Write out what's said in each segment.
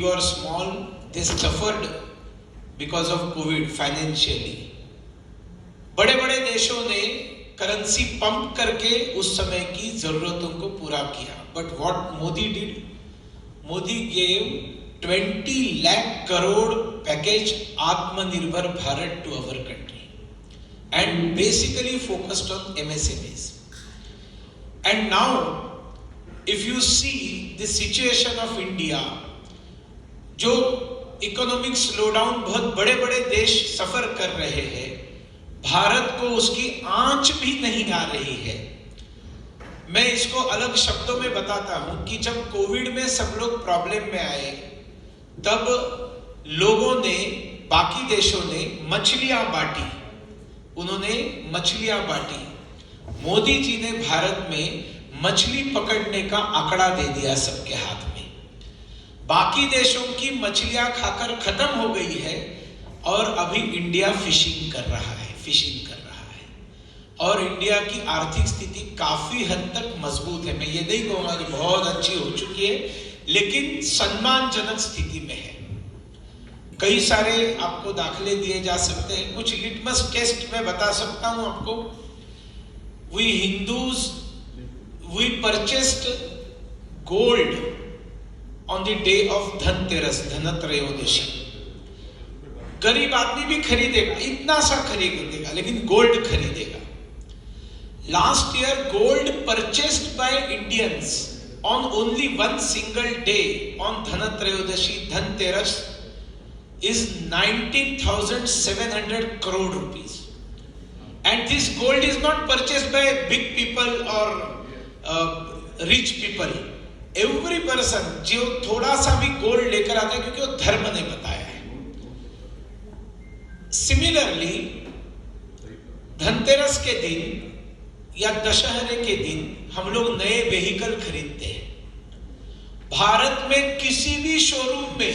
or small, they suffered because of COVID financially. बड़े बड़े देशों ने करेंसी पंप करके उस समय की जरूरतों को पूरा किया. But what Modi did? Modi gave 20 lakh crore package Atmanirbhar Bharat to our country and basically focused on MSMEs. And now, if you see the situation of India, जो इकोनॉमिक स्लोडाउन बहुत बड़े बड़े देश सफर कर रहे हैं, भारत को उसकी आंच भी नहीं आ रही है. मैं इसको अलग शब्दों में बताता हूं कि जब कोविड में सब लोग प्रॉब्लम में आए, तब लोगों ने, बाकी देशों ने मछलियां बांटी. उन्होंने मछलियां बांटी. मोदी जी ने भारत में मछली पकड़ने का आंकड़ा दे दिया सबके हाथ में. बाकी देशों की मछलियां खाकर खत्म हो गई है और अभी इंडिया फिशिंग कर रहा है. और इंडिया की आर्थिक स्थिति काफी हद तक मजबूत है. मैं ये नहीं कहूंगा कि बहुत अच्छी हो चुकी है, लेकिन सम्मानजनक स्थिति में है. कई सारे आपको दाखले दिए जा सकते हैं. कुछ लिटमस टेस्ट में बता सकता हूं आपको. We Hindus, we purchased gold on the day of Dhanteras, Dhantrayodashi. गरीब आदमी भी खरीदेगा, इतना सा खरीदेगा, लेकिन गोल्ड खरीदेगा. Last year gold purchased by Indians on only one single day on Dhantrayodashi, Dhanteras, is 19,700 crore rupees. And this gold is not purchased by big people or rich people. Every person जो थोड़ा सा भी गोल्ड लेकर आता है, क्योंकि वो धर्म ने बताया है. सिमिलरली धनतेरस के दिन या दशहरे के दिन हम लोग नए व्हीकल खरीदते हैं. भारत में किसी भी शोरूम में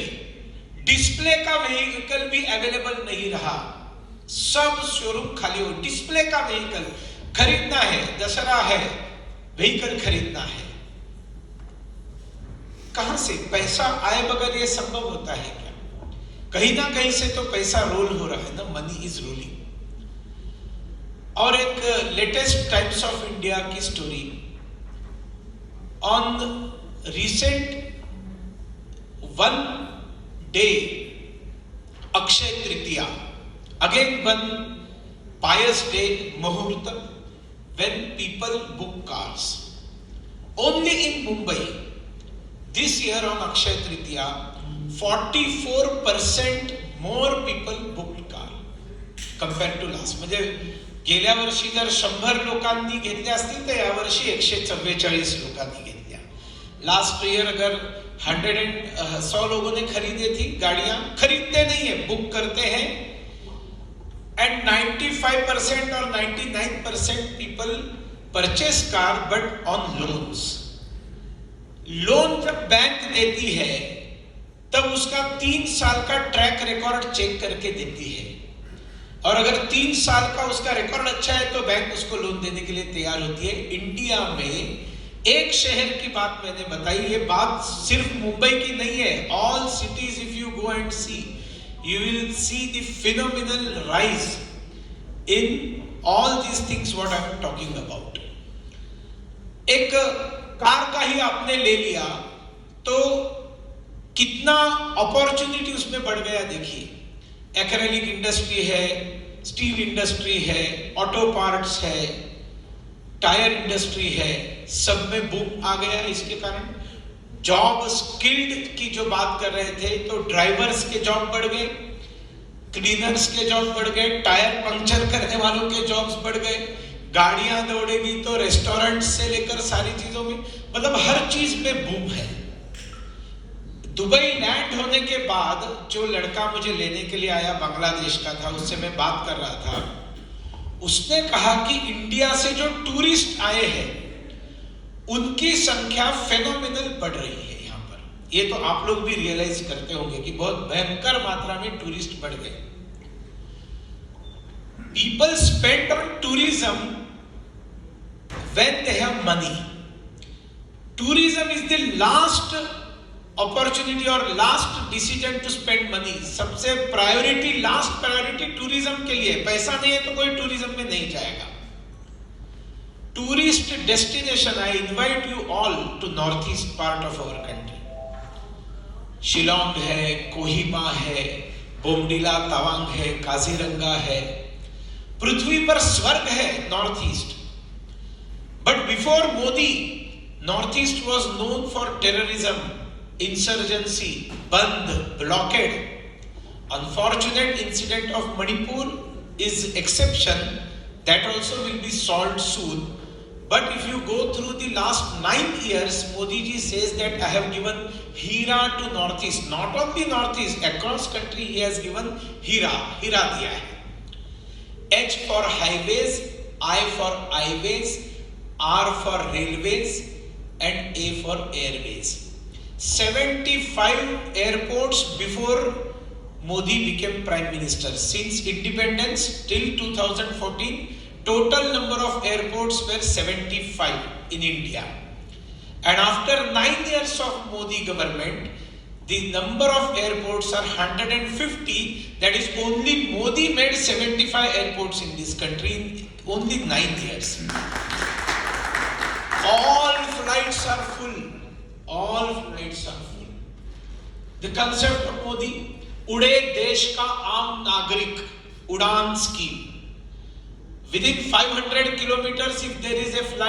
डिस्प्ले का व्हीकल भी अवेलेबल नहीं रहा. सब शोरूम खाली हो. डिस्प्ले का व्हीकल खरीदना है, दशहरा है, व्हीकल खरीदना है. कहां से पैसा आए बगैर ये संभव होता है क्या? कहीं ना कहीं से तो पैसा रोल हो रहा है ना. Money is rolling. और एक लेटेस्ट टाइम्स ऑफ इंडिया की story on recent one day, Akshaya Tritiya, again one pious day, मुहूर्त, when people book cars. Only in Mumbai this year on Akshaya Tritiya 44% more people booked car compared to last. म्हणजे गेल्या वर्षी जर 100 लोकांनी घेतल्या असतील तर यावर्षी 144 लोकांनी घेतल्या. लास्ट ईयर अगर 100 लोगों ने खरीदी थी गाड़ियां, खरीदते नहीं है, बुक करते हैं. एंड 95% और 99% people purchase car but on loans. Loan जब बैंक देती है तब उसका 3 साल का ट्रैक रिकॉर्ड चेक करके देती है. और अगर 3 साल का उसका रिकॉर्ड अच्छा है तो बैंक उसको लोन देने के लिए तैयार होती है. इंडिया में एक शहर की बात मैंने बताई, ये बात सिर्फ मुंबई की नहीं है. All cities if you go and see, you will see the phenomenal rise in all these things what I am talking about. एक कार का ही आपने ले लिया तो कितना अपॉर्चुनिटी उसमें बढ़ गया. देखिए, एक्रेलिक इंडस्ट्री है, स्टील इंडस्ट्री है, ऑटो पार्ट्स है, टायर इंडस्ट्री है, सब में बूम आ गया. इसके कारण जॉब स्किल्ड की जो बात कर रहे थे तो ड्राइवर्स के जॉब बढ़ गए, क्लीनर्स के जॉब बढ़ गए, टायर पंक्चर करने वालों के जॉब्स बढ़ गए. गाड़ियां दौड़ेगी तो रेस्टोरेंट से लेकर सारी चीजों में, मतलब हर चीज में बूम है. दुबई लैंड होने के बाद जो लड़का मुझे लेने के लिए आया, बांग्लादेश का था, उससे मैं बात कर रहा था. उसने कहा कि इंडिया से जो टूरिस्ट आए हैं उनकी संख्या फेनोमेनल बढ़ रही है यहाँ पर. ये तो आप लोग भी रियलाइज करते होंगे कि बहुत भयंकर मात्रा में टूरिस्ट बढ़ गए. People spend on tourism when they have money. Tourism is the last opportunity और last decision to spend money, सबसे प्रायोरिटी, लास्ट प्रायोरिटी टूरिज्म के लिए। पैसा नहीं है तो कोई टूरिज्म में नहीं जाएगा। Tourist destination, I invite you all to north east part of our country. Shillong है, कोहिमा है, बोमडिला तवांग है, काजीरंगा है, पृथ्वी पर स्वर्ग है north east. But before Modi, north east was known for terrorism, insurgency, band, blockade. Unfortunate incident of Manipur is exception, that also will be solved soon. But if you go through the last 9 years, Modi ji says that I have given Hira to Northeast. Not only Northeast, across country he has given Hira diya hai. H for highways, I for highways, R for railways, and A for airways. 75 airports before Modi became Prime Minister. Since independence till 2014, total number of airports were 75 in India. And after 9 years of Modi government, the number of airports are 150. That is, only Modi made 75 airports in this country in only 9 years. All flights are full. All flights are full. The concept of Modi, उड़े देश का आम नागरिक, उड़ान scheme. Within 500 kilometers, if there is a flight